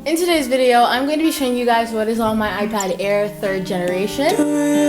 In today's video, I'm going to be showing you guys what is on my iPad Air 3rd generation.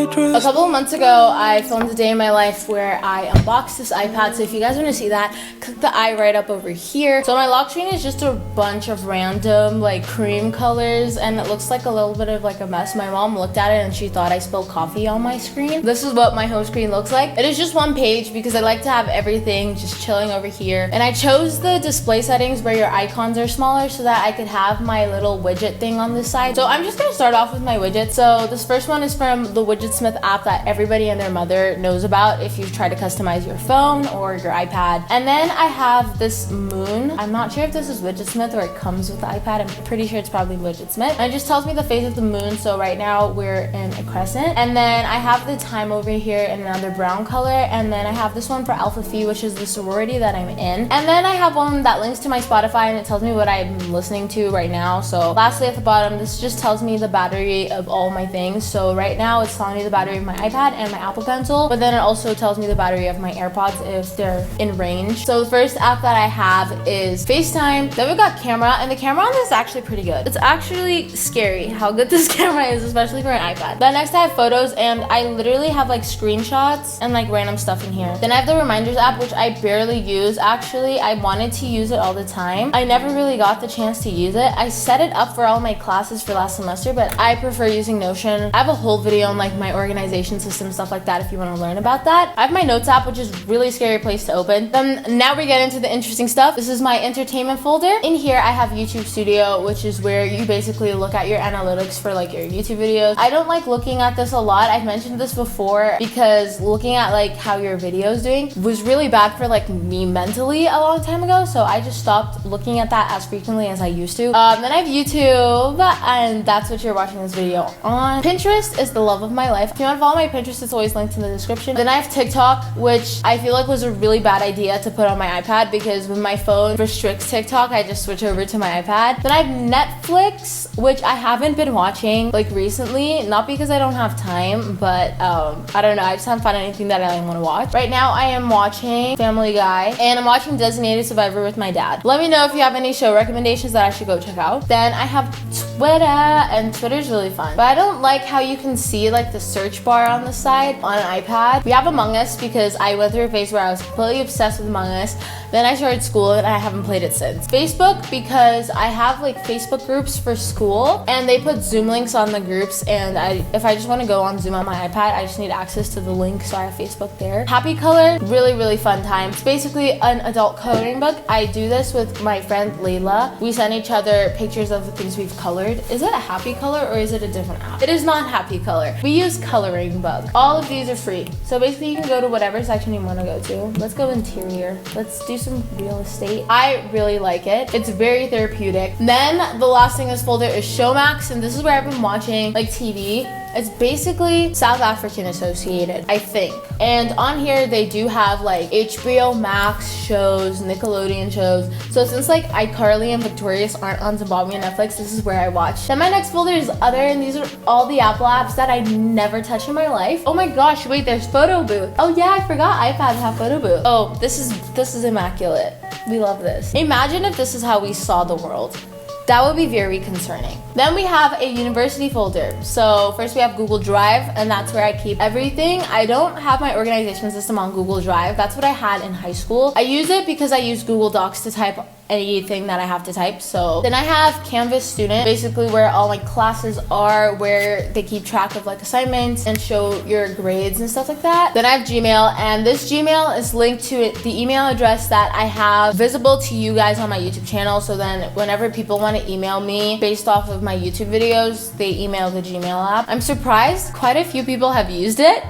A couple of months ago, I filmed a day in my life where I unboxed this iPad, so if you guys want to see that, click the eye right up over here. So my lock screen is just a bunch of random like cream colors, and it looks like a little bit of like a mess. My mom looked at it and she thought I spilled coffee on my screen. This is what my home screen looks like. It is just one page because I like to have everything just chilling over here. And I chose the display settings where your icons are smaller so that I could have my little widget thing on this side. So I'm just gonna start off with my widgets. So this first one is from the Widgetsmith app that everybody and their mother knows about if you try to customize your phone or your iPad. And then I have this moon. I'm not sure if this is Widgetsmith or it comes with the iPad. I'm pretty sure it's probably Widgetsmith. And it just tells me the phase of the moon. So right now we're in a crescent. And then I have the time over here in another brown color. And then I have this one for Alpha Phi, which is the sorority that I'm in. And then I have one that links to my Spotify and it tells me what I'm listening to right now. So lastly at the bottom, this just tells me the battery of all my things. So right now it's telling me the battery of my iPad and my Apple Pencil, but then it also tells me the battery of my AirPods if they're in range. So the first app that I have is FaceTime. Then we got camera, and the camera on this is actually pretty good. It's actually scary how good this camera is, especially for an iPad. Then next I have photos, and I literally have like screenshots and like random stuff in here. Then I have the reminders app, which I barely use actually. I wanted to use it all the time. I never really got the chance to use it. I set it up for all my classes for last semester, but I prefer using Notion. I have a whole video on like my organization system, stuff like that if you want to learn about that. I have my notes app, which is a really scary place to open. Then now we get into the interesting stuff. This is my entertainment folder. In here I have YouTube Studio, which is where you basically look at your analytics for like your YouTube videos. I don't like looking at this a lot. I've mentioned this before because looking at like how your video is doing was really bad for like me mentally a long time ago, so I just stopped looking at that as frequently as I used to. Then I have YouTube, and that's what you're watching this video on. Pinterest is the love of my life. If you want to follow my Pinterest, it's always linked in the description. Then I have TikTok, which I feel like was a really bad idea to put on my iPad because when my phone restricts TikTok, I just switch over to my iPad. Then I have Netflix, which I haven't been watching like recently, not because I don't have time, but I don't know, I just haven't found anything that I want to watch. Right now I am watching Family Guy, and I'm watching Designated Survivor with my dad. Let me know if you have any show recommendations that I should go check out. Then I have Twitter, and Twitter's really fun, but I don't like how you can see like the search bar on the side on an iPad. We have Among Us because I went through a phase where I was completely obsessed with Among Us. Then I started school and I haven't played it since. Facebook because I have like Facebook groups for school and they put Zoom links on the groups, and if I just want to go on Zoom on my iPad, I just need access to the link, so I have Facebook there. Happy Color, really fun time. It's basically an adult coloring book. I do this with my friend Layla. We send each other pictures of the things we've colored. Is it a Happy Color or is it a different app? It is not Happy Color. We use Coloring Book. All of these are free. So basically you can go to whatever section you want to go to. Let's go interior. Let's do some real estate. I really like it. It's very therapeutic. Then the last thing in this folder is Showmax, and this is where I've been watching like TV. It's basically South African associated, I think. And on here they do have like HBO Max shows, Nickelodeon shows. So since like iCarly and Victorious aren't on Zimbabwean Netflix, this is where I watch. Then my next folder is other, and these are all the Apple apps that I never touch in my life. Oh my gosh, wait, there's Photo Booth. Oh yeah, I forgot iPads have Photo Booth. Oh, this is immaculate. We love this. Imagine if this is how we saw the world. That would be very concerning. Then we have a university folder. So first we have Google Drive, and that's where I keep everything. I don't have my organization system on Google Drive. That's what I had in high school. I use it because I use Google Docs to type anything that I have to type. So then I have Canvas Student, basically where all my classes are, where they keep track of like assignments and show your grades and stuff like that. Then I have Gmail, and this Gmail is linked to the email address that I have visible to you guys on my YouTube channel. So then whenever people want to email me based off of my YouTube videos, they email the Gmail app. I'm surprised quite a few people have used it.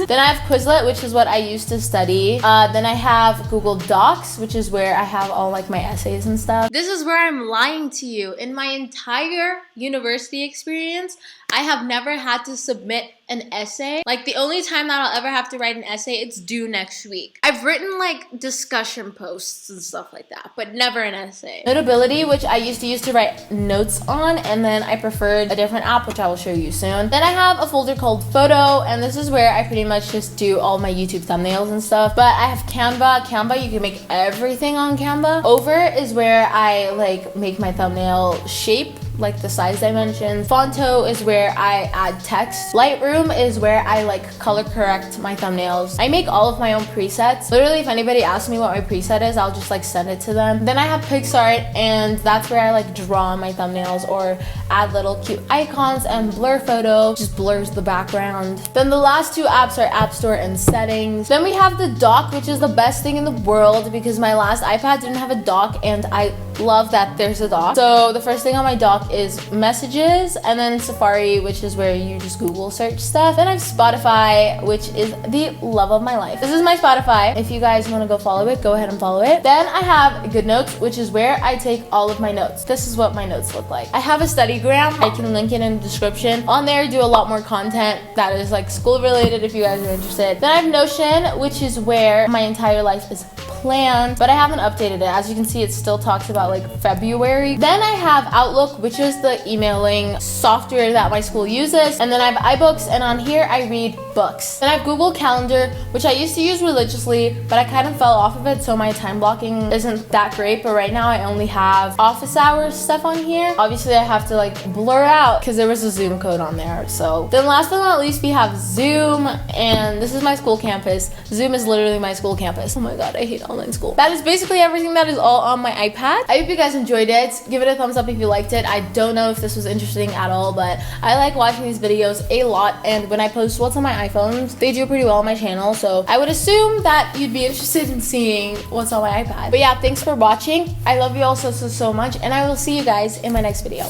Then I have Quizlet, which is what I used to study. Then I have Google Docs, which is where I have all like my essays and stuff. This is where I'm lying to you. In my entire university experience, I have never had to submit an essay. Like the only time that I'll ever have to write an essay, it's due next week. I've written like discussion posts and stuff like that, but never an essay. Notability, which I used to write notes on, and then I preferred a different app, which I will show you soon. Then I have a folder called photo, and this is where I pretty much just do all my YouTube thumbnails and stuff. But I have Canva. Canva, you can make everything on Canva. Over is where I like make my thumbnail shape, like the size dimensions. Fonto is where I add text. Lightroom is where I like color correct my thumbnails. I make all of my own presets. Literally, if anybody asks me what my preset is, I'll just like send it to them. Then I have PixArt, and that's where I like draw my thumbnails or add little cute icons, and Blur Photo just blurs the background. Then the last two apps are App Store and Settings. Then we have the dock, which is the best thing in the world because my last iPad didn't have a dock, and I love that there's a dock. So the first thing on my dock is Messages, and then Safari, which is where you just Google search stuff. Then I have Spotify, which is the love of my life. This is my Spotify. If you guys want to go follow it, go ahead and follow it. Then I have GoodNotes, which is where I take all of my notes. This is what my notes look like. I have a StudyGram. I can link it in the description. On there, I do a lot more content that is like school related if you guys are interested. Then I have Notion, which is where my entire life is planned, but I haven't updated it. As you can see, it still talks about like February. Then I have Outlook, which is the emailing software that my school uses. And then I have iBooks, and on here I read books. Then I have Google Calendar, which I used to use religiously, but I kind of fell off of it, so my time blocking isn't that great. But right now I only have office hours stuff on here. Obviously I have to like blur out because there was a Zoom code on there. So then last but not least, we have Zoom, and this is my school campus. Zoom is literally my school campus. Oh my god, I hate online school. That is basically everything that is all on my iPad. I hope you guys enjoyed it. Give it a thumbs up if you liked it. I don't know if this was interesting at all, but I like watching these videos a lot, and when I post what's on my iPhones, they do pretty well on my channel, so I would assume that you'd be interested in seeing what's on my iPad. But yeah, thanks for watching. I love you all so much, and I will see you guys in my next video.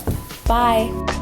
Bye.